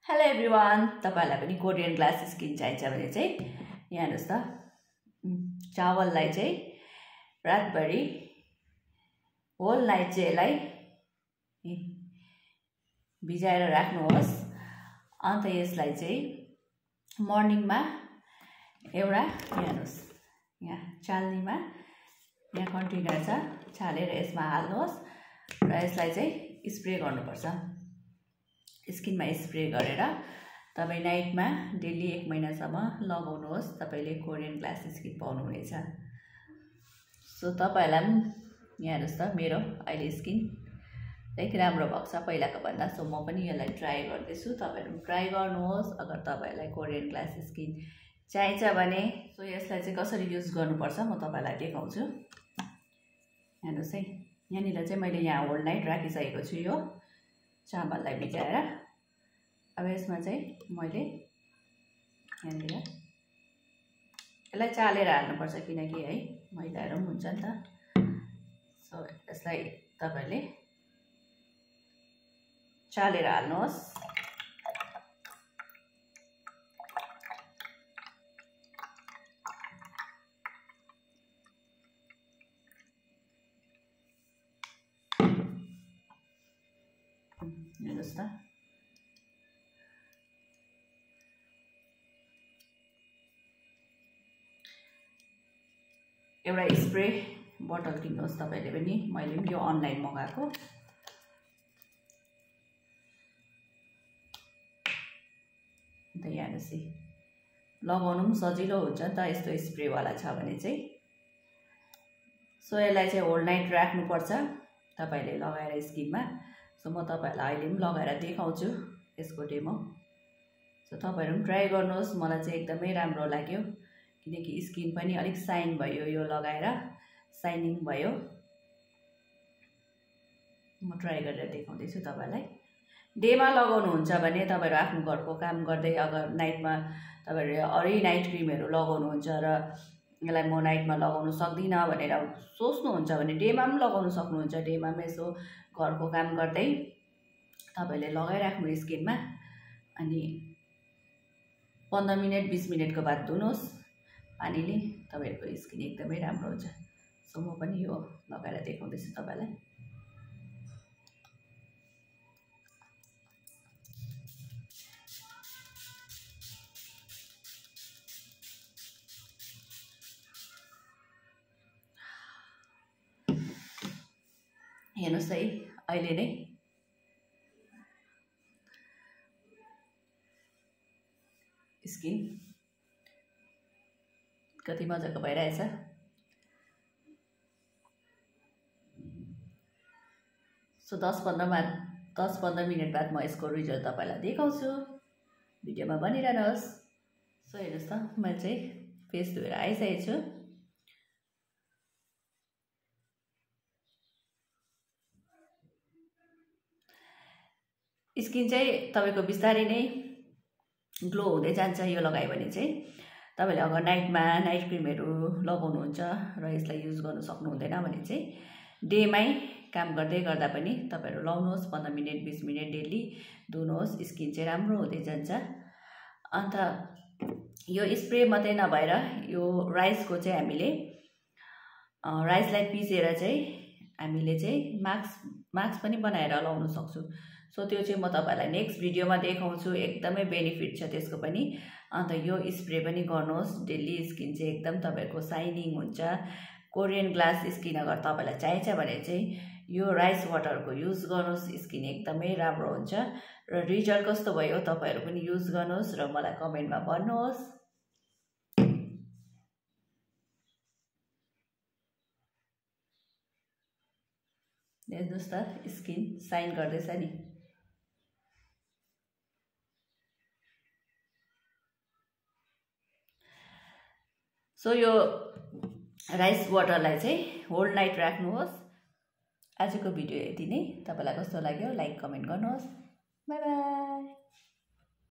Hello everyone, तपाईहरुलाई पनि Korean glass skin चाहिन्छ भने चाहिँ यहाँ हेर्नुस् त। चावललाई चाहिँ रातभरि होल नाइट चाहिँ यसलाई भिजाएर राख्नुहोस्। अन्त यसलाई चाहिँ मर्निङमा एउटा यहाँ हेर्नुस्, यहाँ चाल्नीमा यहाँ कन्टेनर छ, छालेर यसमा हाल्नुहोस् र यसलाई चाहिँ स्प्रे गर्नुपर्छ। स्किनमा स्प्रे गरेर तपाई नाइटमा डेली 1 महिनासम्म लगाउनुहोस्। तपाईले कोरियन ग्लास स्किन पाउनुहुनेछ। सो तपाईहरुलाई पनि यहाँ हेर्नुस् त, मेरो अहिले स्किन एकदम राम्रो भएको छ पहिलाको भन्दा। सो म पनि यसलाई ट्राई गर्दैछु, तपाईहरु पनि ट्राई गर्नुहोस् अगर तपाईहरुलाई कोरियन ग्लास स्किन चाहिन्छ भने। सो यसलाई चाहिँ कसरी युज गर्नुपर्छ म तपाईहरुलाई देखाउँछु। हेर्नुस् है, यहाँनिर चाहिँ मैले यहाँ होल नाइट राखिसकेको छु यो चामललाई भिजाएर। अब यसमा चाहिँ मैले यहाँनिर यसलाई चालेर हाल्नुपर्छ किनकि है मैलाहरु पनि हुन्छ नि त। सो यसलाई तपाईले चालेर हाल्नुहोस्। हेर्नुस् त, एउटा स्प्रे बोतल किन्नुहोस् तपाईले पनि। मैले पनि यो अनलाइन मगाएको। अन्त यहाँ हेर्नुस्, लगाउनु पनि सजिलो हुन्छ नि त यस्तो स्प्रे वाला छ भने चाहिँ। सो यसलाई चाहिँ होल नाइट राख्नुपर्छ तपाईले लगाएर स्किनमा। सो म तपाईहरुलाई अहिले पनि लगाएर देखाउँछु यसको डेमो। सो तपाईहरु पनि ट्राई गर्नुहोस्। मलाई चाहिँ एकदमै राम्रो लाग्यो किनकि स्किन पनि अलिक साइन भयो, यो लगाएर साइनिङ भयो। म ट्राई गरेर देखाउँदै छु तपाईहरुलाई। डेमा लगाउनुहुन्छ भने तपाईहरु आफ्नो घरको काम गर्दै अगर नाइटमा तपाईहरुले अरू नाइट क्रिमहरु लगाउनुहुन्छ र यसलाई म नाइटमा लगाउन सक्दिन भनेर सोच्नुहुन्छ भने डेमा पनि लगाउन सक्नुहुन्छ। डेमा पनि यसो घरको काम गर्दै तपाईले लगाइराख्नु स्किनमा। अनि 15 मिनेट 20 मिनेटको बाद धुनुहोस् पानीले, तपाईहरुको स्किन एकदमै राम्रो हुन्छ। सो म पनि यो लगाएर देखाउँदैछु तपाईलाई। हेर्नुस् है, अहिले नै स्किन कति मजाको भइरहेछ। सो 10-15 मिनेट बाद म यसको रिजल्ट तपाईलाई देखाउँछु। भिडियोमा बनिरहनुहोस्। सो हेर्नुस् त, मैले चाहिँ फेस धोएर आइसकेको छु। स्किन चाहिँ तपाईको बिस्तारै नै ग्लो हुँदै जान्छ यो लगायो भने चाहिँ। तपाईले अगर नाइटमा नाइट क्रिमहरु लगाउनुहुन्छ र यसलाई युज गर्न सक्नु हुँदैन भने चाहिँ डेमै काम गर्दै गर्दा पनि तपाईहरु लाउनुहोस्। 15 मिनेट 20 मिनेट डेली धुनुहोस्, स्किन चाहिँ राम्रो हुँदै जान्छ। अन्त यो स्प्रे मात्रै नभएर यो राइसको चाहिँ हामीले राइसलाई पिसेर चाहिँ हामीले चाहिँ मास्क पनि बनाएर लाउन सक्छु। सो त्यो चाहिँ म तपाईलाई नेक्स्ट भिडियोमा देखाउँछु। एकदमै बेनिफिट छ त्यसको पनि। अन्त यो स्प्रे पनि गर्नुहोस् डेली, स्किन चाहिँ एकदम तपाईको साइनिङ हुन्छ। कोरियन ग्लास स्किन अगर तपाईलाई चाहिन्छ भने चाहिँ यो राइस वाटरको युज गर्नुहोस्, स्किन एकदमै राम्रो हुन्छ। र रिजल्ट कस्तो भयो तपाईहरु पनि युज गर्नुहोस् र मलाई कमेन्टमा भन्नुहोस्। हेर्नुस् त, स्किन साइन गर्दैछ नि। सो यो राइस वाटरलाई चाहिँ होल नाइट राख्नुहोस्। आजको भिडियो यति नै। तपाईलाई कस्तो लाग्यो लाइक कमेन्ट गर्नुहोस्। Bye bye.